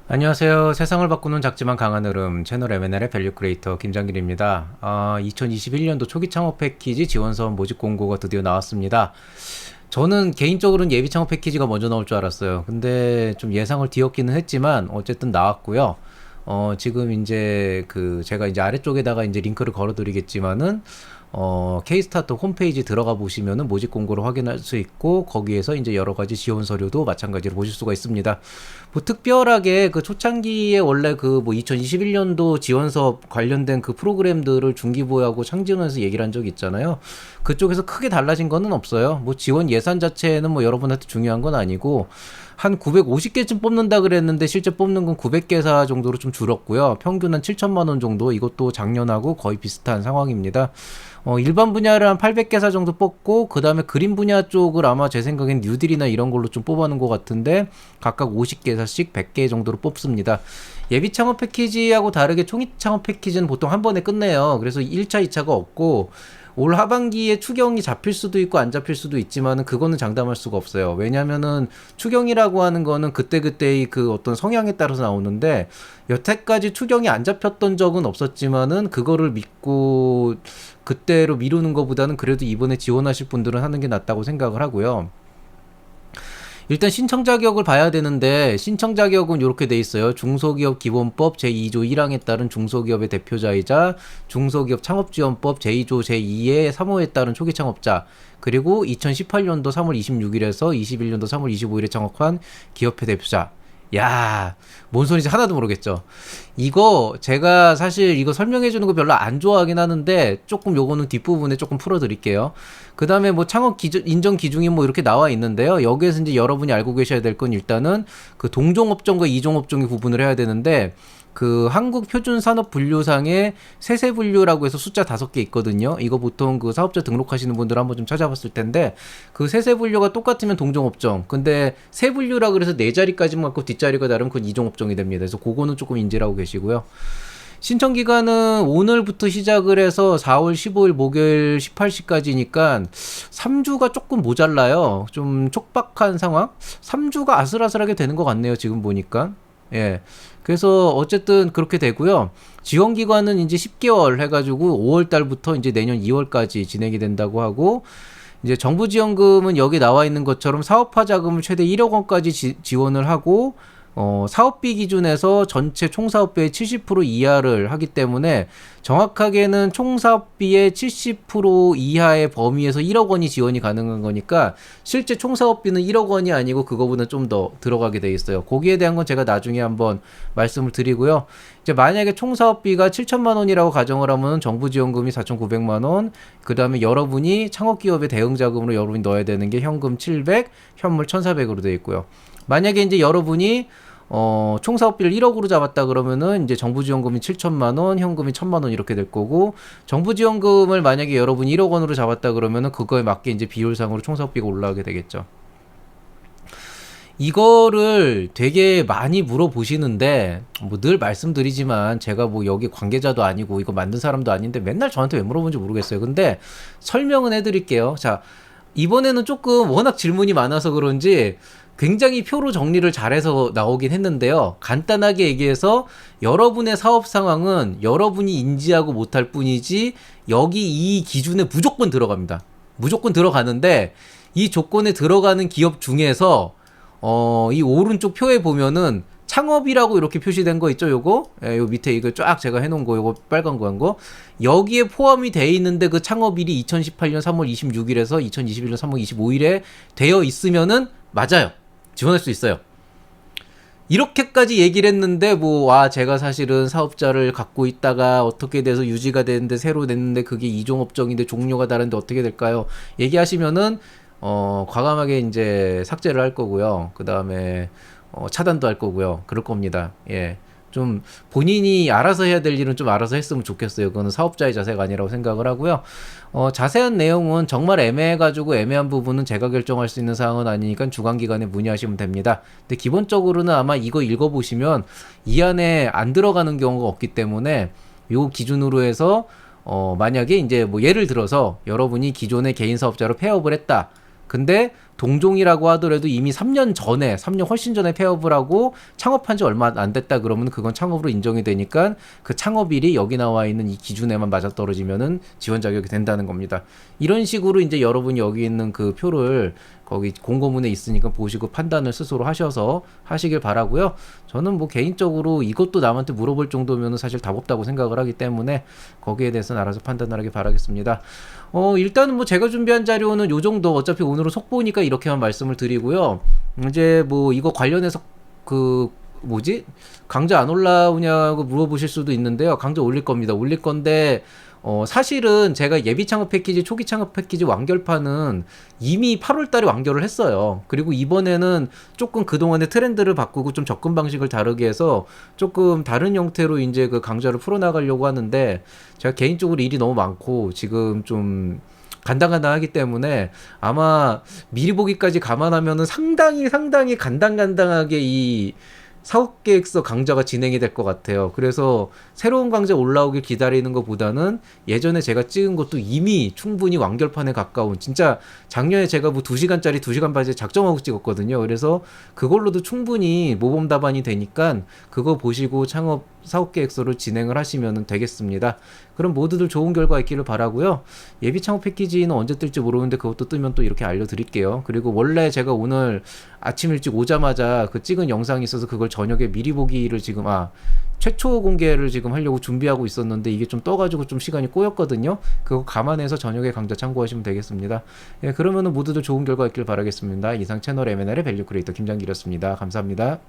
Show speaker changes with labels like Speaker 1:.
Speaker 1: 안녕하세요. 세상을 바꾸는 작지만 강한 흐름 채널 M&L의 밸류 크리에이터 김장길입니다. 2021년도 초기 창업 패키지 지원 사업 모집 공고가 드디어 나왔습니다. 저는 개인적으로는 예비 창업 패키지가 먼저 나올 줄 알았어요. 근데 좀 예상을 뒤엎기는 했지만 어쨌든 나왔고요. 지금 이제 제가 이제 아래쪽에다가 이제 링크를 걸어드리겠지만은 K스타트 홈페이지 들어가 보시면은 모집 공고를 확인할 수 있고 거기에서 이제 여러 가지 지원 서류도 마찬가지로 보실 수가 있습니다. 뭐 특별하게 그 초창기에 원래 그 뭐 2021년도 지원 사업 관련된 그 프로그램들을 중기부하고 창진원에서 얘기를 한 적이 있잖아요. 그쪽에서 크게 달라진 거는 없어요. 뭐 지원 예산 자체는 뭐 여러분한테 중요한 건 아니고 한 950개쯤 뽑는다 그랬는데 실제 뽑는 건 900개사 정도로 좀 줄었고요. 평균 한 7천만 원 정도, 이것도 작년하고 거의 비슷한 상황입니다. 일반 분야를 한 800개사 정도 뽑고 그 다음에 그린 분야 쪽을 아마 제 생각엔 뉴딜이나 이런 걸로 좀 뽑아놓은 것 같은데 각각 50개사씩 100개 정도로 뽑습니다. 예비 창업 패키지하고 다르게 총이 창업 패키지는 보통 한 번에 끝내요. 그래서 1차, 2차가 없고 올 하반기에 추경이 잡힐 수도 있고 안 잡힐 수도 있지만은 그거는 장담할 수가 없어요. 왜냐면은 추경이라고 하는 거는 그때그때의 그 어떤 성향에 따라서 나오는데 여태까지 추경이 안 잡혔던 적은 없었지만은 그거를 믿고 그때로 미루는 것보다는 그래도 이번에 지원하실 분들은 하는 게 낫다고 생각을 하고요. 일단 신청 자격을 봐야 되는데 신청 자격은 이렇게 돼 있어요. 중소기업 기본법 제2조 1항에 따른 중소기업의 대표자이자 중소기업 창업지원법 제2조 제2의 3호에 따른 초기 창업자, 그리고 2018년도 3월 26일에서 21년도 3월 25일에 창업한 기업회 대표자. 야, 뭔 소리인지 하나도 모르겠죠. 이거 제가 사실 이거 설명해 주는 거 별로 안 좋아하긴 하는데 조금 요거는 뒷부분에 조금 풀어 드릴게요. 그 다음에 뭐 창업 기준, 인정 기준이 뭐 이렇게 나와 있는데요. 여기에서 이제 여러분이 알고 계셔야 될 건 일단은 그 동종업종과 이종업종의 구분을 해야 되는데 그 한국표준산업분류상에 세세분류라고 해서 숫자 5개 있거든요. 이거 보통 그 사업자 등록하시는 분들 한번 좀 찾아봤을 텐데 그 세세분류가 똑같으면 동종업종. 근데 세분류라 그래서 네 자리까지만 갖고 뒷자리가 다르면 그건 이종업종이 됩니다. 그래서 그거는 조금 인지를 하고 계시고요. 신청 기간은 오늘부터 시작을 해서 4월 15일 목요일 18시까지니까 3주가 조금 모자라요. 좀 촉박한 상황? 3주가 아슬아슬하게 되는 것 같네요. 지금 보니까. 예. 그래서 어쨌든 그렇게 되고요. 지원 기간은 이제 10개월 해가지고 5월 달부터 이제 내년 2월까지 진행이 된다고 하고, 이제 정부 지원금은 여기 나와 있는 것처럼 사업화 자금을 최대 1억 원까지 지원을 하고, 사업비 기준에서 전체 총사업비의 70% 이하를 하기 때문에 정확하게는 총사업비의 70% 이하의 범위에서 1억 원이 지원이 가능한 거니까 실제 총사업비는 1억 원이 아니고 그거보다 좀 더 들어가게 돼 있어요. 거기에 대한 건 제가 나중에 한번 말씀을 드리고요. 이제 만약에 총사업비가 7천만 원이라고 가정을 하면 정부 지원금이 4,900만 원, 그 다음에 여러분이 창업기업의 대응자금으로 여러분이 넣어야 되는 게 현금 700, 현물 1,400으로 돼 있고요. 만약에 이제 여러분이 총사업비를 1억으로 잡았다 그러면은 이제 정부 지원금이 7천만 원, 현금이 1,000만 원 이렇게 될 거고, 정부 지원금을 만약에 여러분이 1억 원으로 잡았다 그러면은 그거에 맞게 이제 비율상으로 총사업비가 올라가게 되겠죠. 이거를 되게 많이 물어보시는데 뭐 늘 말씀드리지만 제가 뭐 여기 관계자도 아니고 이거 만든 사람도 아닌데 맨날 저한테 왜 물어보는지 모르겠어요. 근데 설명은 해드릴게요. 자, 이번에는 조금 워낙 질문이 많아서 그런지 굉장히 표로 정리를 잘해서 나오긴 했는데요. 간단하게 얘기해서 여러분의 사업 상황은 여러분이 인지하고 못할 뿐이지 여기 이 기준에 무조건 들어갑니다. 무조건 들어가는데 이 조건에 들어가는 기업 중에서 이 오른쪽 표에 보면은 창업이라고 이렇게 표시된 거 있죠, 요거? 예, 요 밑에 이거 쫙 제가 해놓은 거, 요거 빨간 거 한 거. 여기에 포함이 돼 있는데 그 창업일이 2018년 3월 26일에서 2021년 3월 25일에 되어 있으면은 맞아요. 지원할 수 있어요. 이렇게까지 얘기를 했는데 제가 사실은 사업자를 갖고 있다가 어떻게 돼서 유지가 되는데 새로 냈는데 그게 이종업종인데 종료가 다른데 어떻게 될까요? 얘기하시면은 과감하게 이제 삭제를 할 거고요. 그 다음에 차단도 할 거고요. 그럴 겁니다. 예. 좀 본인이 알아서 해야 될 일은 좀 알아서 했으면 좋겠어요. 그거는 사업자의 자세가 아니라고 생각을 하고요. 자세한 내용은 정말 애매해가지고 애매한 부분은 제가 결정할 수 있는 사항은 아니니까 주관기관에 문의하시면 됩니다. 근데 기본적으로는 아마 이거 읽어보시면 이 안에 안 들어가는 경우가 없기 때문에 요 기준으로 해서 만약에 이제 뭐 예를 들어서 여러분이 기존의 개인 사업자로 폐업을 했다. 근데 동종이라고 하더라도 이미 3년 전에, 3년 훨씬 전에 폐업을 하고 창업한 지 얼마 안 됐다 그러면 그건 창업으로 인정이 되니까 그 창업일이 여기 나와 있는 이 기준에만 맞아떨어지면은 지원 자격이 된다는 겁니다. 이런 식으로 이제 여러분이 여기 있는 그 표를 거기 공고문에 있으니까 보시고 판단을 스스로 하셔서 하시길 바라고요. 저는 뭐 개인적으로 이것도 남한테 물어볼 정도면 사실 답 없다고 생각을 하기 때문에 거기에 대해서는 알아서 판단을 하길 바라겠습니다. 일단은 뭐 제가 준비한 자료는 요 정도, 어차피 오늘은 속보니까 이렇게만 말씀을 드리고요. 이제 뭐 이거 관련해서 그 뭐지? 강좌 안 올라오냐고 물어보실 수도 있는데요. 강좌 올릴 겁니다. 올릴 건데 사실은 제가 예비 창업 패키지, 초기 창업 패키지 완결판은 이미 8월 달에 완결을 했어요. 그리고 이번에는 조금 그동안의 트렌드를 바꾸고 좀 접근 방식을 다르게 해서 조금 다른 형태로 이제 그 강좌를 풀어나가려고 하는데, 제가 개인적으로 일이 너무 많고 지금 좀 간당간당하기 때문에 아마 미리 보기까지 감안하면은 상당히 간당간당하게 이 사업계획서 강좌가 진행이 될 것 같아요. 그래서 새로운 강좌 올라오길 기다리는 것보다는 예전에 제가 찍은 것도 이미 충분히 완결판에 가까운, 진짜 작년에 제가 뭐 2시간짜리 2시간 반째 작정하고 찍었거든요. 그래서 그걸로도 충분히 모범 답안이 되니까 그거 보시고 창업 사업계획서를 진행을 하시면 되겠습니다. 그럼 모두들 좋은 결과 있기를 바라고요. 예비 창업 패키지는 언제 뜰지 모르는데 그것도 뜨면 또 이렇게 알려드릴게요. 그리고 원래 제가 오늘 아침 일찍 오자마자 그 찍은 영상이 있어서 그걸 저녁에 미리 보기를 지금 최초 공개를 지금 하려고 준비하고 있었는데 이게 좀 떠가지고 좀 시간이 꼬였거든요. 그거 감안해서 저녁에 강좌 참고하시면 되겠습니다. 예, 그러면은 모두들 좋은 결과 있길 바라겠습니다. 이상 채널 M&A의 밸류 크리에이터 김장길이었습니다. 감사합니다.